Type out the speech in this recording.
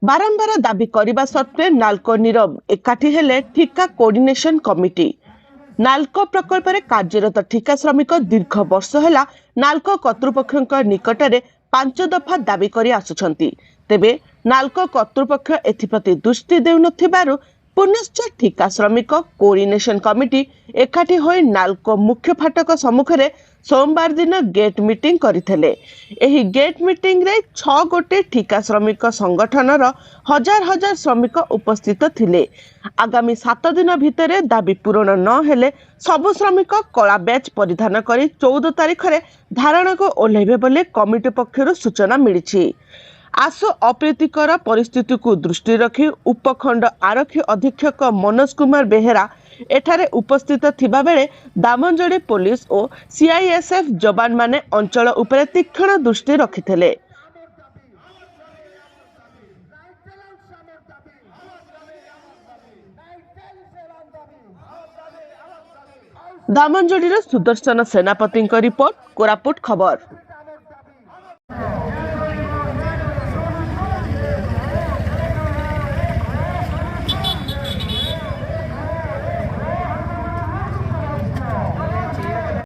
बारंबार दाबी करने सत्वे नाल्को नीरव एकाठी हेले ठिका कोऑर्डिनेशन कमिटी। नाल्को प्रकल्प में कार्यरत ठिका श्रमिक दीर्घ वर्ष है नाल्को कर्तृपक्ष निकटने 5 दफा दाबी कर आसुछंती। तेबे नाल्को कर्तृपक्ष एथिप्रति दृष्टि देउनथिबारु पुनश्च ठिका श्रमिक कोऑर्डिनेशन कमिटी एकाठी होई नाल्को मुख्य फाटक सम्मुखरे सोमवार दिन गेट मीटिंग करथिले। एही गेट मीटिंग रे 6 गोटे ठिका श्रमिक संगठनर हजार हजार श्रमिक उपस्थित थिले। आगामी 7 दिन भितरे दाबी पूरण न हेले सबु श्रमिक कला बैच परिधान करी 14 तारिख रे धारणा को ओल्हेबे बोले कमिटी पक्षरु सूचना मिलिछि। आसु अप्रीतिकर परिस्थिति को दृष्टि रखी उपखंड आरक्षी अधीक्षक मनोज कुमार बेहेरा एठारे उपस्थित थिबा बेले दामनजोड़ी पुलिस और सीआईएसएफ जवान माने अंचल उपरे तीक्ष्ण दृष्टि रखिथिले। दामनजोड़ी सुदर्शन सेनापति रिपोर्ट, कोरापुट खबर।